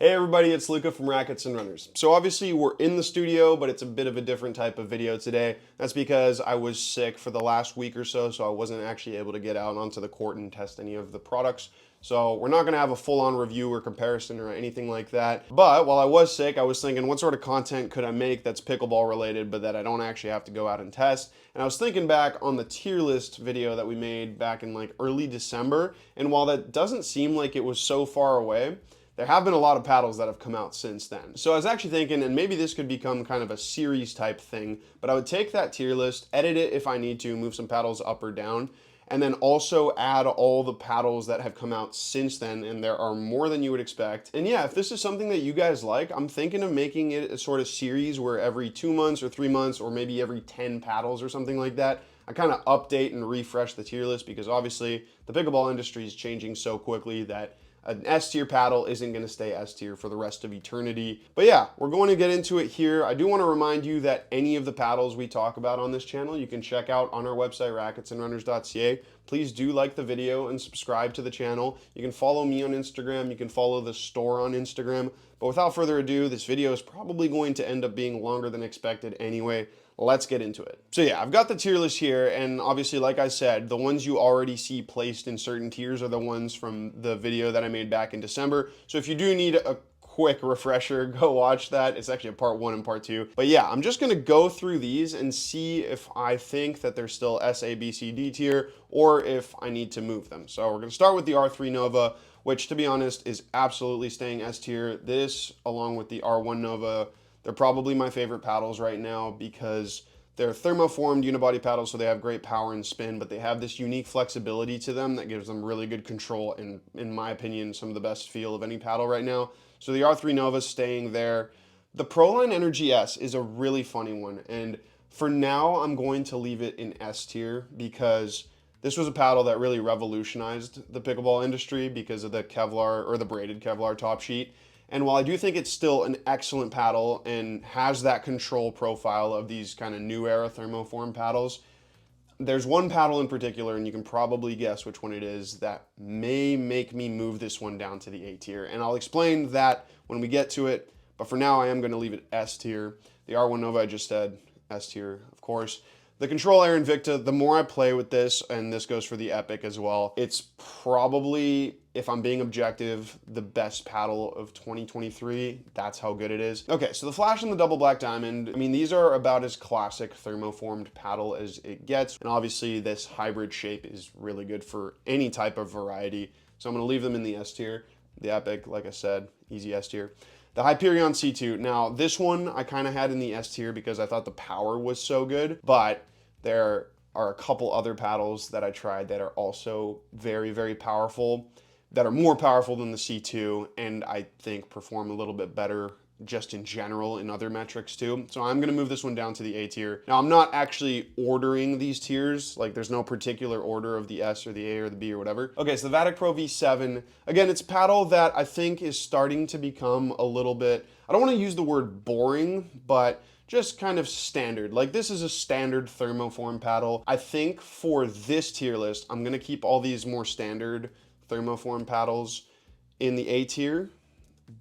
Hey everybody, it's Luca from Rackets and Runners. So obviously we're in the studio, but it's a bit of a different type of video today. That's because I was sick for the last week or so I wasn't actually able to get out onto the court and test any of the products. So we're not gonna have a full-on review or comparison or anything like that. But while I was sick, I was thinking, what sort of content could I make that's pickleball related, but that I don't actually have to go out and test? And I was thinking back on the tier list video that we made back in like early December, and while that doesn't seem like it was so far away, there have been a lot of paddles that have come out since then. So I was actually thinking, and maybe this could become kind of a series type thing, but I would take that tier list, edit it if I need to, move some paddles up or down, and then also add all the paddles that have come out since then, and there are more than you would expect. And yeah, if this is something that you guys like, I'm thinking of making it a sort of series where every 2 months or 3 months, or maybe every 10 paddles or something like that, I kind of update and refresh the tier list, because obviously the pickleball industry is changing so quickly that an S tier paddle isn't going to stay S tier for the rest of eternity. But yeah, we're going to get into it here. I do want to remind you that any of the paddles we talk about on this channel, you can check out on our website, racketsandrunners.ca. Please do like the video and subscribe to the channel. You can follow me on Instagram. You can follow the store on Instagram. But without further ado, this video is probably going to end up being longer than expected anyway. Let's get into it. So yeah, I've got the tier list here, and obviously, like I said, the ones you already see placed in certain tiers are the ones from the video that I made back in December. So if you do need a quick refresher, go watch that. It's actually a part 1 and part 2. But yeah, I'm just gonna go through these and see if I think that they're still S, A, B, C, D tier, or if I need to move them. So we're gonna start with the R3 Nova, which to be honest is absolutely staying S tier. This, along with the R1 Nova, they're probably my favorite paddles right now because they're thermoformed unibody paddles, so they have great power and spin, but they have this unique flexibility to them that gives them really good control and, in my opinion, some of the best feel of any paddle right now. So the R3 Nova is staying there. The Proline Energy S is a really funny one, and for now I'm going to leave it in S tier because this was a paddle that really revolutionized the pickleball industry because of the Kevlar, or the braided Kevlar top sheet. And while I do think it's still an excellent paddle and has that control profile of these kind of new era thermoform paddles, there's one paddle in particular, and you can probably guess which one it is, that may make me move this one down to the A tier. And I'll explain that when we get to it, but for now I am going to leave it S tier. The R1 Nova I just said S tier, of course. The Control Air Invicta, the more I play with this, and this goes for the Epic as well, it's probably, if I'm being objective, the best paddle of 2023. That's how good it is. Okay, so the Flash and the Double Black Diamond, I mean, these are about as classic thermoformed paddle as it gets. And obviously this hybrid shape is really good for any type of variety. So I'm gonna leave them in the S tier. The Epic, like I said, easy S tier. The Hyperion C2. Now, this one I kind of had in the S tier because I thought the power was so good, but there are a couple other paddles that I tried that are also very, very powerful, that are more powerful than the C2, and I think perform a little bit better just in general in other metrics too. So I'm gonna move this one down to the A tier. Now, I'm not actually ordering these tiers, like there's no particular order of the S or the A or the B or whatever. Okay, so the Vatic Pro V7, again, it's a paddle that I think is starting to become a little bit, I don't wanna use the word boring, but just kind of standard. Like, this is a standard thermoform paddle. I think for this tier list, I'm gonna keep all these more standard thermoform paddles in the A tier,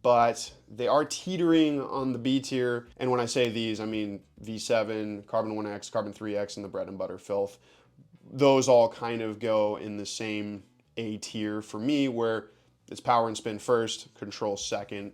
but they are teetering on the B tier. And when I say these, I mean V7, Carbon 1X, Carbon 3X, and the bread and butter filth. Those all kind of go in the same A tier for me, where it's power and spin first, control second.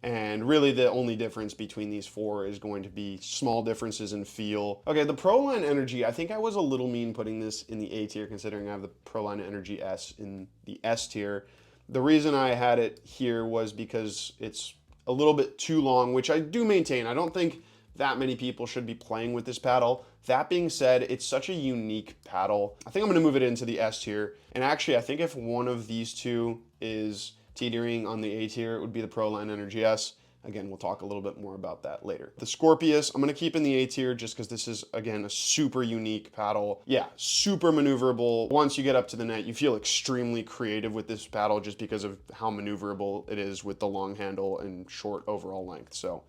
And really the only difference between these four is going to be small differences in feel. Okay, the Proline Energy, I think I was a little mean putting this in the A tier considering I have the Proline Energy S in the S tier. The reason I had it here was because it's a little bit too long, which I do maintain. I don't think that many people should be playing with this paddle. That being said, it's such a unique paddle. I think I'm gonna move it into the S tier. And actually, I think if one of these two is teetering on the A tier, it would be the Proline Energy S. Again, we'll talk a little bit more about that later. The Scorpius, I'm gonna keep in the A tier just because this is, again, a super unique paddle. Yeah, super maneuverable. Once you get up to the net, you feel extremely creative with this paddle just because of how maneuverable it is with the long handle and short overall length. So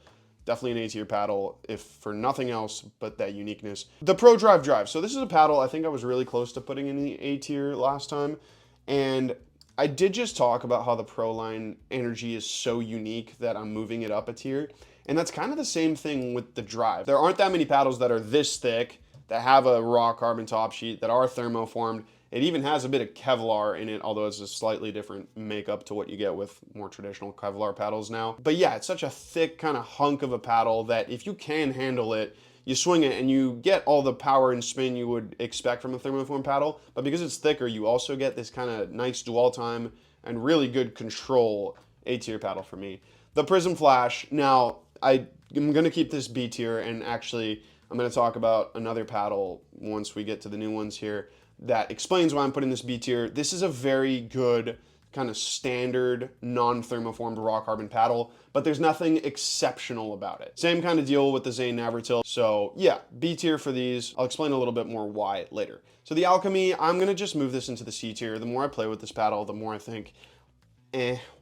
definitely an A tier paddle, if for nothing else but that uniqueness. The Pro Drive. So this is a paddle I think I was really close to putting in the A tier last time. And I did just talk about how the Pro line energy is so unique that I'm moving it up a tier. And that's kind of the same thing with the drive. There aren't that many paddles that are this thick, that have a raw carbon top sheet, that are thermoformed. It even has a bit of Kevlar in it, although it's a slightly different makeup to what you get with more traditional Kevlar paddles now. But yeah, it's such a thick kind of hunk of a paddle that if you can handle it, you swing it and you get all the power and spin you would expect from a thermoform paddle, but because it's thicker, you also get this kind of nice dwell time and really good control A-tier paddle for me. The Prism Flash, now I'm going to keep this B tier, and actually I'm going to talk about another paddle once we get to the new ones here that explains why I'm putting this B tier. This is a very good kind of standard non-thermoformed raw carbon paddle, but there's nothing exceptional about it. Same kind of deal with the Zane Navratil. So yeah, B tier for these. I'll explain a little bit more why later. So the Alchemy, I'm gonna just move this into the C tier. The more I play with this paddle, the more I think,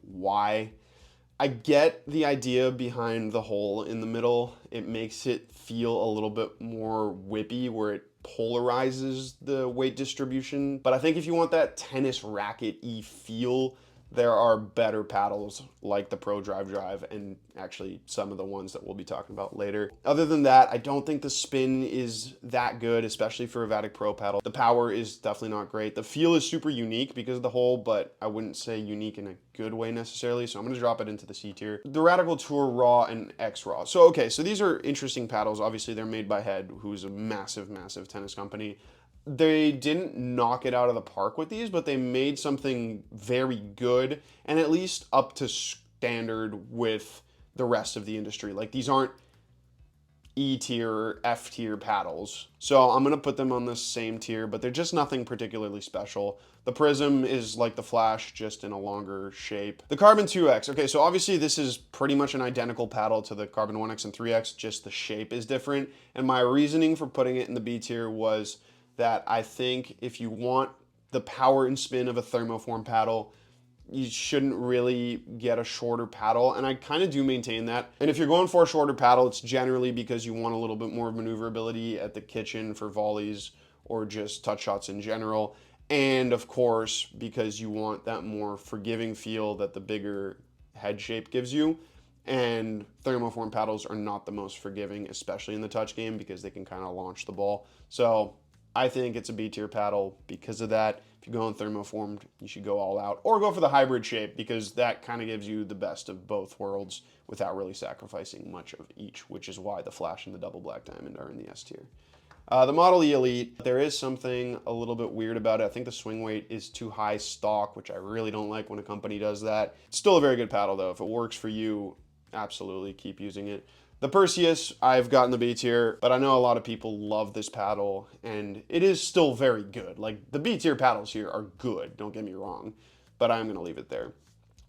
why? I get the idea behind the hole in the middle. It makes it feel a little bit more whippy where it polarizes the weight distribution. But I think if you want that tennis racket-y feel, there are better paddles like the Pro Drive and actually some of the ones that we'll be talking about later. Other than that, I don't think the spin is that good, especially for a Vatic Pro paddle. The power is definitely not great. The feel is super unique because of the hole, but I wouldn't say unique in a good way necessarily, so I'm gonna drop it into the C tier. The Radical Tour Raw and X Raw. So okay, so these are interesting paddles. Obviously they're made by Head, who's a massive, massive tennis company. They didn't knock it out of the park with these, but they made something very good and at least up to standard with the rest of the industry. Like, these aren't E tier or F tier paddles. So I'm going to put them on the same tier, but they're just nothing particularly special. The Prism is like the Flash, just in a longer shape. The Carbon 2X. Okay, so obviously this is pretty much an identical paddle to the Carbon 1X and 3X, just the shape is different. And my reasoning for putting it in the B tier was that I think if you want the power and spin of a thermoform paddle, you shouldn't really get a shorter paddle, and I kind of do maintain that. And if you're going for a shorter paddle, it's generally because you want a little bit more maneuverability at the kitchen for volleys or just touch shots in general, and of course because you want that more forgiving feel that the bigger head shape gives you. And thermoform paddles are not the most forgiving, especially in the touch game, because they can kind of launch the ball. So I think it's a B tier paddle because of that. If you go on thermoformed, you should go all out, or go for the hybrid shape, because that kind of gives you the best of both worlds without really sacrificing much of each, which is why the Flash and the Double Black Diamond are in the S tier. The Model E Elite, there is something a little bit weird about it. I think the swing weight is too high stock, which I really don't like when a company does that. It's still a very good paddle though. If it works for you, absolutely keep using it. The Perseus, I've gotten the B tier, but I know a lot of people love this paddle, and it is still very good. Like, the B tier paddles here are good, don't get me wrong, but I'm going to leave it there.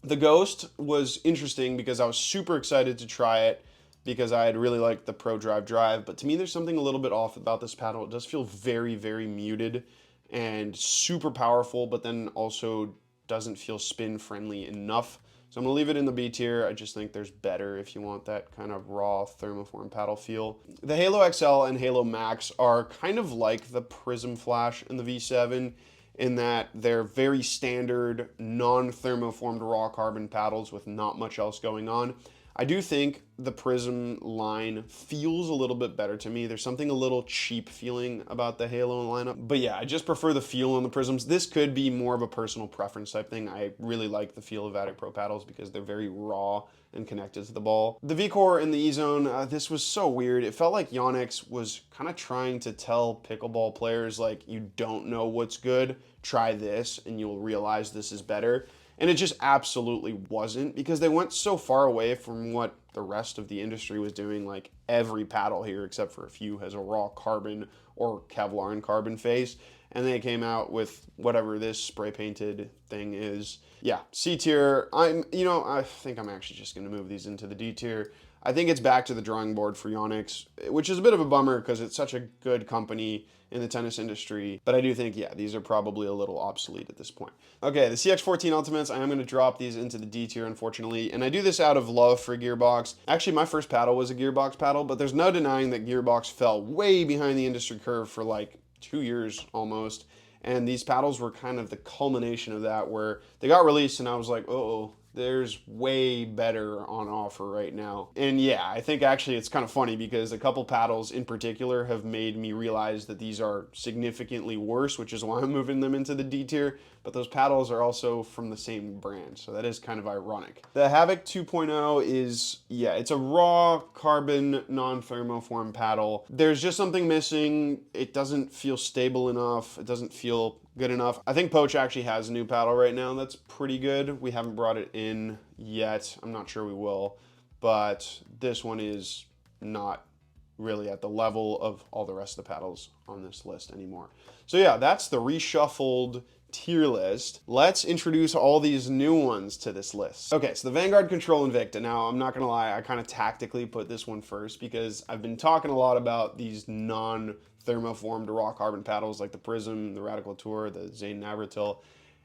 The Ghost was interesting because I was super excited to try it because I had really liked the Pro Drive, but to me there's something a little bit off about this paddle. It does feel very, very muted and super powerful, but then also doesn't feel spin friendly enough. So I'm going to leave it in the B tier. I just think there's better if you want that kind of raw thermoform paddle feel. The Halo XL and Halo Max are kind of like the Prism Flash and the V7 in that they're very standard, non-thermoformed raw carbon paddles with not much else going on. I do think the Prism line feels a little bit better to me. There's something a little cheap feeling about the Halo lineup. But yeah, I just prefer the feel on the Prisms. This could be more of a personal preference type thing. I really like the feel of Vatic Pro paddles because they're very raw and connected to the ball. The V-Core and the E-Zone, this was so weird. It felt like Yonex was kind of trying to tell pickleball players, like, you don't know what's good, try this and you'll realize this is better. And it just absolutely wasn't, because they went so far away from what the rest of the industry was doing. Like, every paddle here, except for a few, has a raw carbon or Kevlar and carbon face. And they came out with whatever this spray painted thing is. Yeah, C tier. I think I'm actually just going to move these into the D tier. I think it's back to the drawing board for Yonex, which is a bit of a bummer because it's such a good company in the tennis industry. But I do think, yeah, these are probably a little obsolete at this point. Okay, the CX14 Ultimates, I am going to drop these into the D tier, unfortunately. And I do this out of love for Gearbox. Actually, my first paddle was a Gearbox paddle, but there's no denying that Gearbox fell way behind the industry curve for like 2 years almost. And these paddles were kind of the culmination of that, where they got released and I was like, oh, there's way better on offer right now. And yeah, I think actually it's kind of funny because a couple paddles in particular have made me realize that these are significantly worse, which is why I'm moving them into the D tier. But those paddles are also from the same brand, so that is kind of ironic. The Havoc 2.0 is, yeah, it's a raw carbon non-thermoform paddle. There's just something missing. It doesn't feel stable enough. It doesn't feel good enough. I think Poach actually has a new paddle right now that's pretty good. We haven't brought it in yet. I'm not sure we will, but this one is not really at the level of all the rest of the paddles on this list anymore. So yeah, that's the reshuffled tier list. Let's introduce all these new ones to this list. Okay, so the Vanguard Control Invicta. Now, I'm not gonna lie, I kind of tactically put this one first because I've been talking a lot about these non-thermoformed raw carbon paddles like the Prism, the Radical Tour, the Zane Navratil,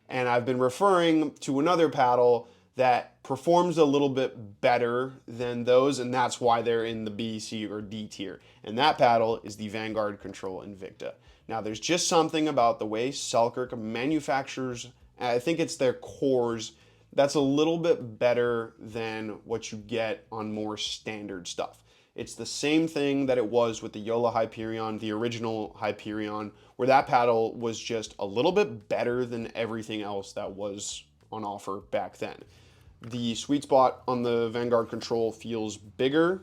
and I've been referring to another paddle that performs a little bit better than those, and that's why they're in the B, C, or D tier. And that paddle is the Vanguard Control Invicta. Now, there's just something about the way Selkirk manufactures, I think it's their cores, that's a little bit better than what you get on more standard stuff. It's the same thing that it was with the Yola Hyperion, the original Hyperion, where that paddle was just a little bit better than everything else that was on offer back then. The sweet spot on the Vanguard Control feels bigger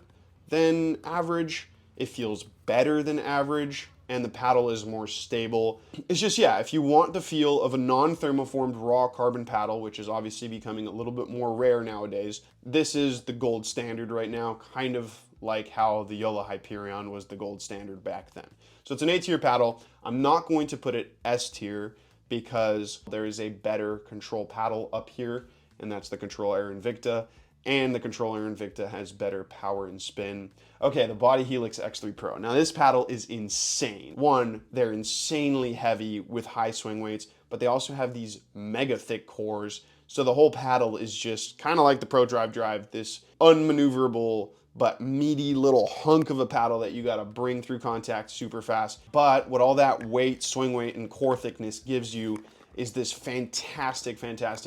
than average. It feels better than average, and the paddle is more stable. It's just, yeah, if you want the feel of a non-thermoformed raw carbon paddle, which is obviously becoming a little bit more rare nowadays, this is the gold standard right now, kind of like how the Yola Hyperion was the gold standard back then. So it's an A tier paddle. I'm not going to put it S tier because there is a better control paddle up here, and that's the Control Air Invicta, and the Control Air Invicta has better power and spin. Okay, the Body Helix X3 Pro. Now this paddle is insane. One, they're insanely heavy with high swing weights, but they also have these mega thick cores, so the whole paddle is just kind of like the Pro Drive, this unmaneuverable but meaty little hunk of a paddle that you gotta bring through contact super fast. But what all that weight, swing weight, and core thickness gives you is this fantastic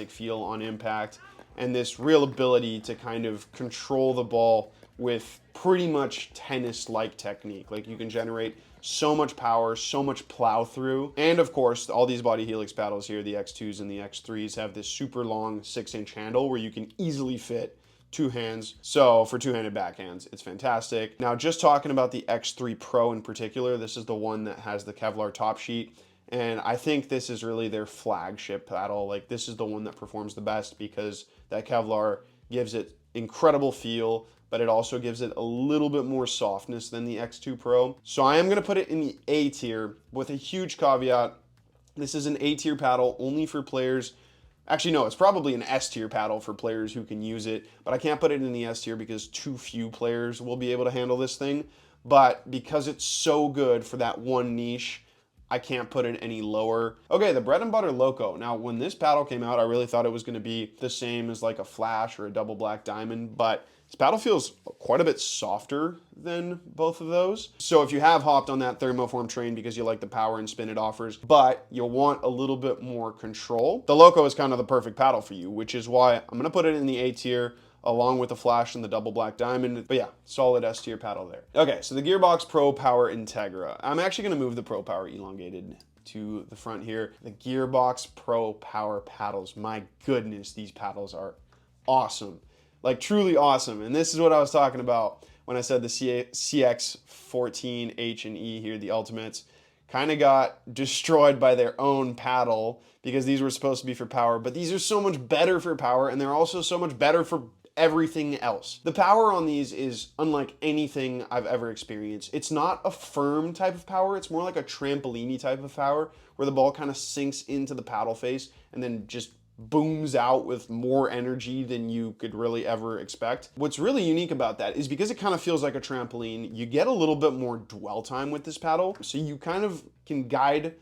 feel on impact, and this real ability to kind of control the ball with pretty much tennis-like technique. Like, you can generate so much power, so much plow through. And of course, all these Body Helix paddles here, the X2s and the X3s, have this super long 6-inch handle where you can easily fit two hands. So for two-handed backhands, it's fantastic. Now, just talking about the X3 Pro in particular, this is the one that has the Kevlar top sheet. And I think this is really their flagship paddle. Like, this is the one that performs the best because that Kevlar gives it incredible feel, but it also gives it a little bit more softness than the X2 Pro. So I am gonna put it in the A tier with a huge caveat. This is an A tier paddle only for players. Actually, no, it's probably an S tier paddle for players who can use it, but I can't put it in the S tier because too few players will be able to handle this thing. But because it's so good for that one niche, I can't put it any lower. Okay, the Bread and Butter Loco. Now, when this paddle came out, I really thought it was gonna be the same as like a Flash or a Double Black Diamond, but this paddle feels quite a bit softer than both of those. So if you have hopped on that thermoform train because you like the power and spin it offers, but you'll want a little bit more control, the Loco is kind of the perfect paddle for you, which is why I'm gonna put it in the A tier along with the Flash and the Double Black Diamond. But yeah, solid S tier paddle there. Okay, so the Gearbox Pro Power Integra. I'm actually gonna move the Pro Power Elongated to the front here. The Gearbox Pro Power paddles. My goodness, these paddles are awesome. Like, truly awesome. And this is what I was talking about when I said the CX14 H and E here, the Ultimates, kind of got destroyed by their own paddle because these were supposed to be for power, but these are so much better for power, and they're also so much better for everything else. The power on these is unlike anything I've ever experienced. It's not a firm type of power, it's more like a trampoline type of power where the ball kind of sinks into the paddle face and then just booms out with more energy than you could really ever expect. What's really unique about that is because it kind of feels like a trampoline, you get a little bit more dwell time with this paddle, so you kind of can guide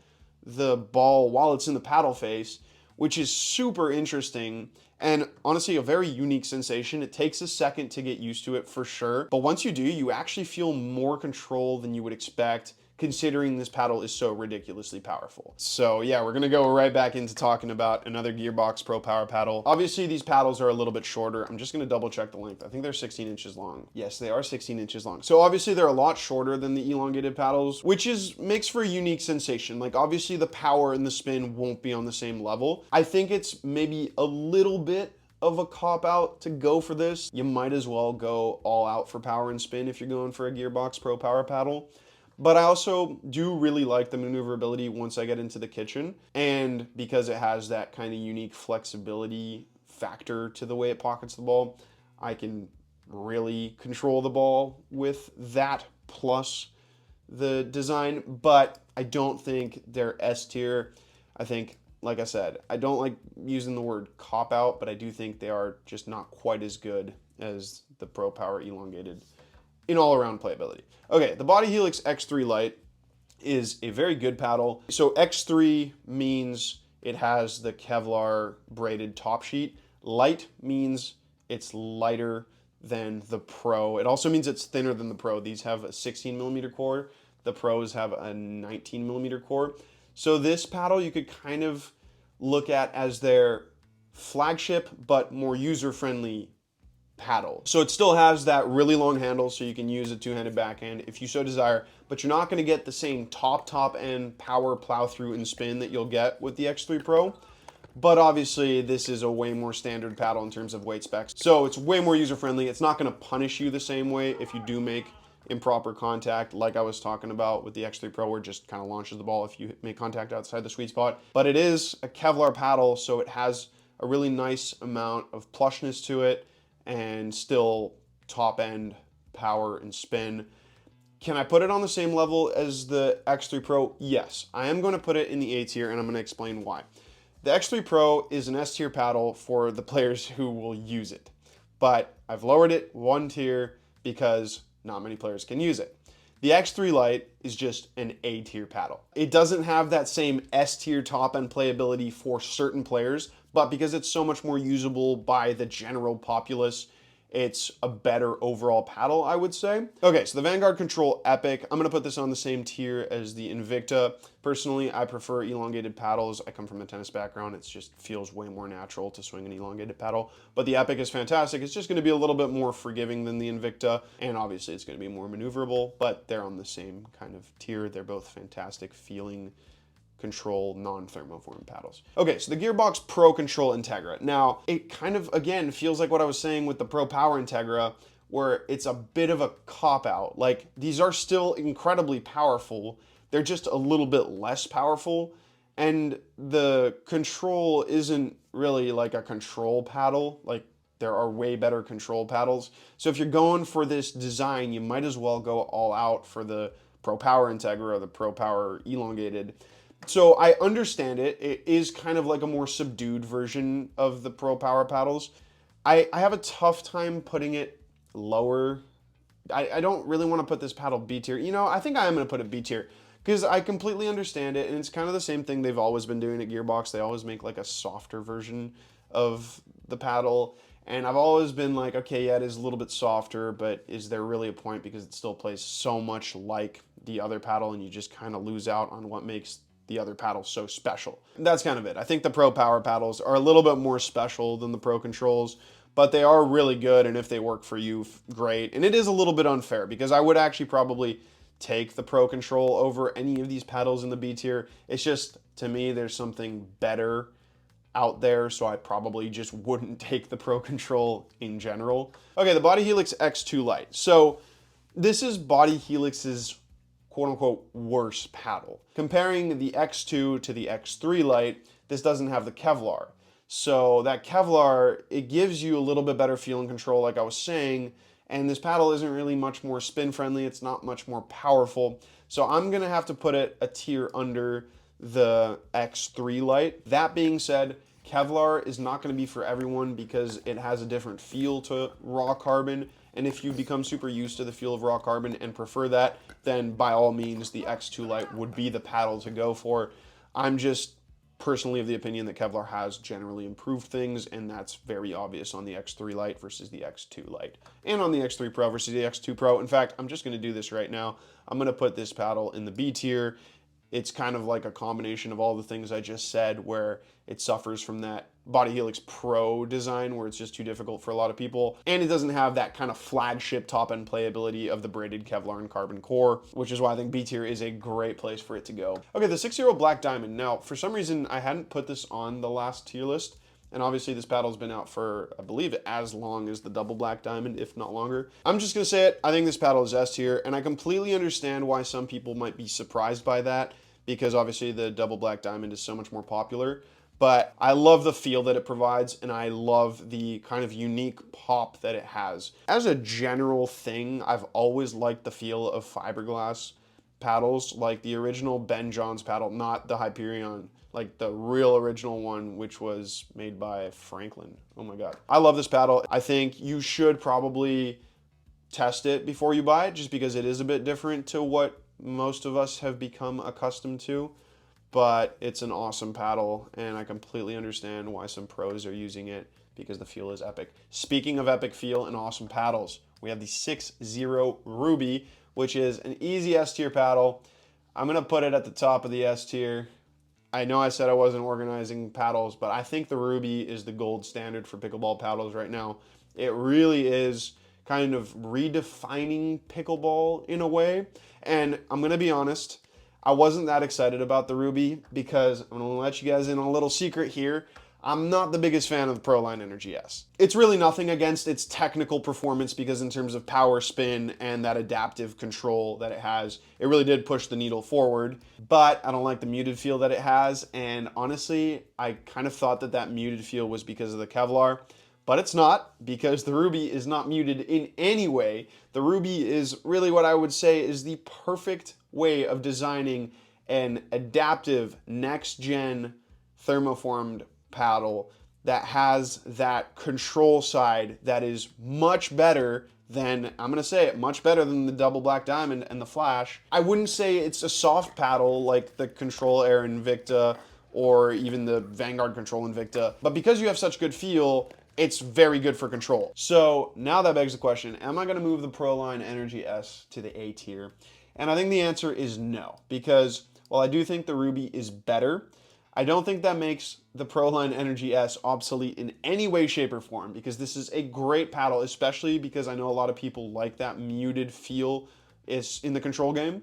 the ball while it's in the paddle face, which is super interesting and honestly a very unique sensation. It takes a second to get used to it for sure, but once you do, you actually feel more control than you would expect, considering this paddle is so ridiculously powerful. So yeah, we're gonna go right back into talking about another Gearbox Pro Power paddle. Obviously these paddles are a little bit shorter. I'm just gonna double check the length. I think they're 16 inches long. Yes, they are 16 inches long. So obviously they're a lot shorter than the elongated paddles, which makes for a unique sensation. Like obviously the power and the spin won't be on the same level. I think it's maybe a little bit of a cop out to go for this. You might as well go all out for power and spin if you're going for a Gearbox Pro Power paddle. But I also do really like the maneuverability once I get into the kitchen, and because it has that kind of unique flexibility factor to the way it pockets the ball, I can really control the ball with that plus the design. But I don't think they're S tier. I think, like I said, I don't like using the word cop out, but I do think they are just not quite as good as the Pro Power elongated in all-around playability. Okay, the Body Helix X3 Lite is a very good paddle. So X3 means it has the Kevlar braided top sheet. Light means it's lighter than the Pro. It also means it's thinner than the Pro. These have a 16 millimeter core. The Pros have a 19 millimeter core. So this paddle you could kind of look at as their flagship, but more user-friendly paddle. So it still has that really long handle, so you can use a two-handed backhand if you so desire, but you're not going to get the same top end power plow through and spin that you'll get with the X3 Pro. But obviously this is a way more standard paddle in terms of weight specs, so it's way more user-friendly. It's not going to punish you the same way if you do make improper contact, like I was talking about with the X3 Pro, where it just kind of launches the ball if you make contact outside the sweet spot. But it is a Kevlar paddle, so it has a really nice amount of plushness to it, and still top end power and spin. Can I put it on the same level as the X3 Pro? Yes, I am going to put it in the A tier, and I'm going to explain why. The X3 Pro is an S tier paddle for the players who will use it, but I've lowered it one tier because not many players can use it. The X3 Lite is just an A tier paddle. It doesn't have that same S tier top end playability for certain players, but because it's so much more usable by the general populace, it's a better overall paddle, I would say. Okay, so the Vanguard Control Epic, I'm gonna put this on the same tier as the Invicta. Personally, I prefer elongated paddles. I come from a tennis background. It just feels way more natural to swing an elongated paddle. But the Epic is fantastic. It's just gonna be a little bit more forgiving than the Invicta, and obviously it's gonna be more maneuverable, but they're on the same kind of tier. They're both fantastic feeling control non-thermoform paddles. Okay, so the Gearbox Pro Control Integra. Now, it kind of, again, feels like what I was saying with the Pro Power Integra, where it's a bit of a cop-out. Like, these are still incredibly powerful. They're just a little bit less powerful, and the control isn't really like a control paddle. Like, there are way better control paddles. So if you're going for this design, you might as well go all out for the Pro Power Integra or the Pro Power Elongated. So I understand it. It is kind of like a more subdued version of the Pro Power paddles. I have a tough time putting it lower. I don't really want to put this paddle B tier. You know, I think I am going to put it B tier because I completely understand it, and it's kind of the same thing they've always been doing at Gearbox. They always make like a softer version of the paddle, and I've always been like, okay, yeah, it is a little bit softer, but is there really a point, because it still plays so much like the other paddle, and you just kind of lose out on what makes the other paddles so special. That's kind of it. I think the Pro Power paddles are a little bit more special than the Pro Controls, but they are really good, and if they work for you, great. And it is a little bit unfair because I would actually probably take the Pro Control over any of these paddles in the B tier. It's just, to me, there's something better out there, so I probably just wouldn't take the Pro Control in general. Okay, the Body Helix X2 Lite. So this is Body Helix's quote-unquote worse paddle. Comparing the X2 to the X3 Lite, this doesn't have the Kevlar. So that Kevlar, it gives you a little bit better feel and control, like I was saying, and this paddle isn't really much more spin friendly. It's not much more powerful. So I'm gonna have to put it a tier under the X3 Lite. That being said, Kevlar is not gonna be for everyone because it has a different feel to raw carbon. And if you become super used to the feel of raw carbon and prefer that, then by all means, the X2 Lite would be the paddle to go for. I'm just personally of the opinion that Kevlar has generally improved things, and that's very obvious on the X3 Lite versus the X2 Lite, and on the X3 Pro versus the X2 Pro. In fact, I'm just going to do this right now. I'm going to put this paddle in the B tier. It's kind of like a combination of all the things I just said, where it suffers from that Body Helix Pro design where it's just too difficult for a lot of people, and it doesn't have that kind of flagship top-end playability of the braided Kevlar and carbon core, which is why I think B tier is a great place for it to go. Okay, the 6-0 Black Diamond. Now, for some reason, I hadn't put this on the last tier list, and obviously this paddle's been out for, I believe, as long as the double Black Diamond, if not longer. I'm just gonna say it, I think this paddle is S tier, and I completely understand why some people might be surprised by that, because obviously the double Black Diamond is so much more popular. But I love the feel that it provides, and I love the kind of unique pop that it has. As a general thing, I've always liked the feel of fiberglass paddles, like the original Ben Johns paddle, not the Hyperion, like the real original one, which was made by Franklin. Oh my God. I love this paddle. I think you should probably test it before you buy it, just because it is a bit different to what most of us have become accustomed to. But it's an awesome paddle, and I completely understand why some pros are using it, because the feel is epic. Speaking of epic feel and awesome paddles, we have the 6-0 Ruby, which is an easy S tier paddle. I'm gonna put it at the top of the S tier. I know I said I wasn't organizing paddles, but I think the Ruby is the gold standard for pickleball paddles right now. It really is kind of redefining pickleball in a way, and I'm gonna be honest, I wasn't that excited about the Ruby, because I'm going to let you guys in on a little secret here. I'm not the biggest fan of the Proline Energy S. It's really nothing against its technical performance, because in terms of power, spin, and that adaptive control that it has, it really did push the needle forward. But I don't like the muted feel that it has, and honestly, I kind of thought that that muted feel was because of the Kevlar. But it's not, because the Ruby is not muted in any way. The Ruby is really what I would say is the perfect way of designing an adaptive next-gen thermoformed paddle that has that control side that is much better than, I'm going to say it, much better than the double Black Diamond and the Flash. I wouldn't say it's a soft paddle like the Control Air Invicta or even the Vanguard Control Invicta, but because you have such good feel, it's very good for control. So now that begs the question, am I gonna move the Proline Energy S to the A tier? And I think the answer is no, because while I do think the Ruby is better, I don't think that makes the Proline Energy S obsolete in any way, shape, or form, because this is a great paddle, especially because I know a lot of people like that muted feel is in the control game.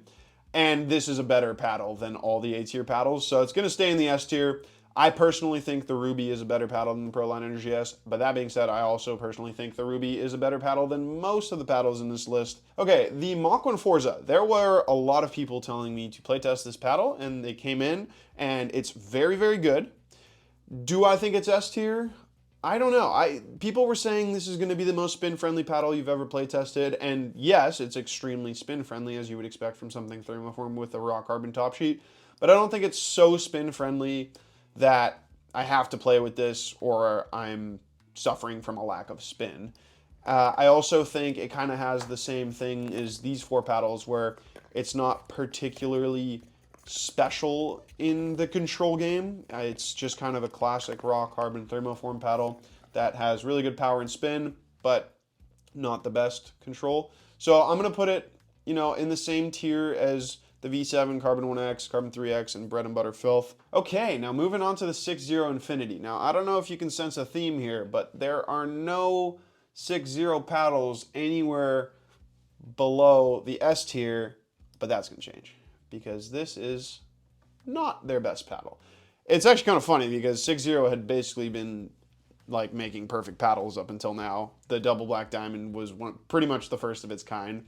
And this is a better paddle than all the A tier paddles, so it's gonna stay in the S tier. I personally think the Ruby is a better paddle than the Proline Energy S, but that being said, I also personally think the Ruby is a better paddle than most of the paddles in this list. Okay, the Mach 1 Forza. There were a lot of people telling me to playtest this paddle, and they came in, and it's very, very good. Do I think it's S tier? I don't know. People were saying this is going to be the most spin-friendly paddle you've ever playtested, and yes, it's extremely spin-friendly, as you would expect from something thermoform with a raw carbon top sheet, but I don't think it's so spin-friendly that I have to play with this or I'm suffering from a lack of spin. I also think it kind of has the same thing as these four paddles, where it's not particularly special in the control game. It's just kind of a classic raw carbon thermoform paddle that has really good power and spin, but not the best control. So I'm going to put it, in the same tier as the V7, Carbon 1X, Carbon 3X, and Bread and Butter Filth. Okay, now moving on to the 6-0 Infinity. Now, I don't know if you can sense a theme here, but there are no 6-0 paddles anywhere below the S tier, but that's going to change, because this is not their best paddle. It's actually kind of funny, because 6-0 had basically been like making perfect paddles up until now. The double Black Diamond was pretty much the first of its kind.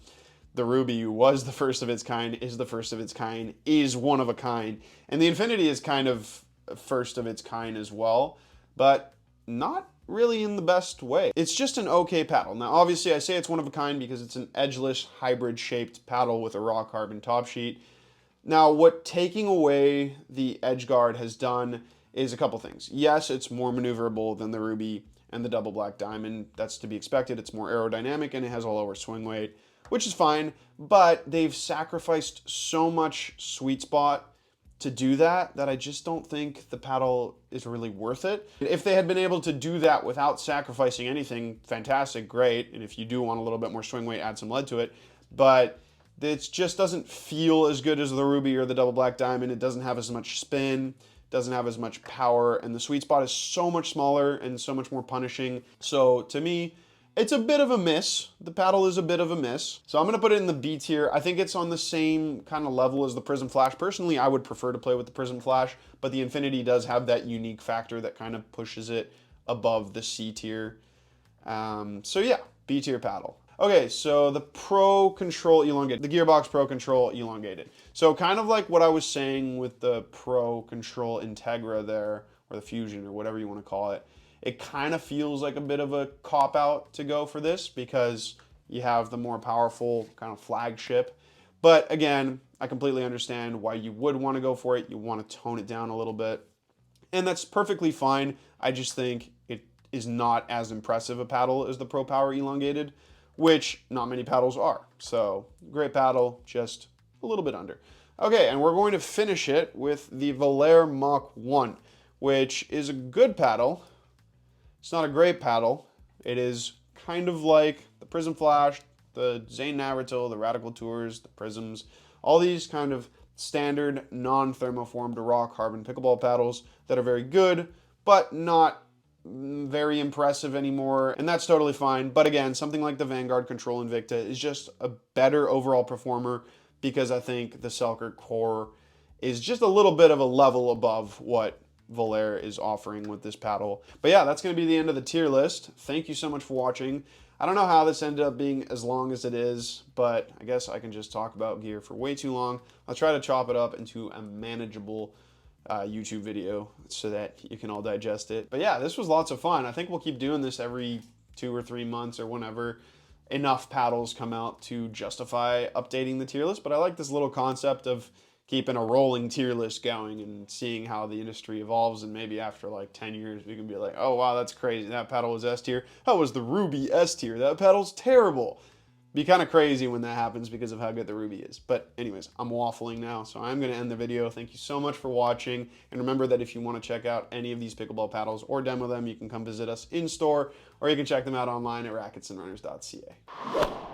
The Ruby was the first of its kind, is the first of its kind, is one of a kind. And the Infinity is kind of first of its kind as well, but not really in the best way. It's just an okay paddle. Now, obviously, I say it's one of a kind because it's an edgeless, hybrid-shaped paddle with a raw carbon top sheet. Now, what taking away the edge guard has done is a couple things. Yes, it's more maneuverable than the Ruby and the double Black Diamond. That's to be expected. It's more aerodynamic, and it has a lower swing weight, which is fine, but they've sacrificed so much sweet spot to do that I just don't think the paddle is really worth it. If they had been able to do that without sacrificing anything, fantastic, great. And if you do want a little bit more swing weight, add some lead to it. But it just doesn't feel as good as the Ruby or the Double Black Diamond. It doesn't have as much spin, doesn't have as much power, and the sweet spot is so much smaller and so much more punishing. So to me, it's a bit of a miss. The paddle is a bit of a miss. So I'm gonna put it in the B tier. I think it's on the same kind of level as the Prism Flash. Personally, I would prefer to play with the Prism Flash, but the Infinity does have that unique factor that kind of pushes it above the C tier. So yeah, B tier paddle. Okay, so the Pro Control Elongated, the Gearbox Pro Control Elongated. So kind of like what I was saying with the Pro Control Integra there, or the Fusion, or whatever you want to call it, it kind of feels like a bit of a cop-out to go for this because you have the more powerful kind of flagship. But again, I completely understand why you would want to go for it. You want to tone it down a little bit. And that's perfectly fine. I just think it is not as impressive a paddle as the Pro Power Elongated, which not many paddles are. So great paddle, just a little bit under. Okay, and we're going to finish it with the Volare Mach 1, which is a good paddle. It's not a great paddle. It is kind of like the Prism Flash, the Zane Navratil, the Radical Tours, the Prisms, all these kind of standard non-thermoformed raw carbon pickleball paddles that are very good, but not very impressive anymore, and that's totally fine. But again, something like the Vanguard Control Invicta is just a better overall performer because I think the Selkirk Core is just a little bit of a level above what Volare is offering with this paddle. But yeah, that's going to be the end of the tier list. Thank you so much for watching. I don't know how this ended up being as long as it is, but I guess I can just talk about gear for way too long. I'll try to chop it up into a manageable YouTube video so that you can all digest it. But yeah, this was lots of fun. I think we'll keep doing this every 2 or 3 months or whenever enough paddles come out to justify updating the tier list. But I like this little concept of keeping a rolling tier list going and seeing how the industry evolves, and maybe after like 10 years we can be like, oh wow, that's crazy, that paddle was S tier, that was the Ruby S tier, that paddle's terrible. Be kind of crazy when that happens because of how good the Ruby is. But anyways, I'm waffling now, so I'm going to end the video. Thank you so much for watching, and remember that if you want to check out any of these pickleball paddles or demo them, you can come visit us in store, or you can check them out online at racketsandrunners.ca.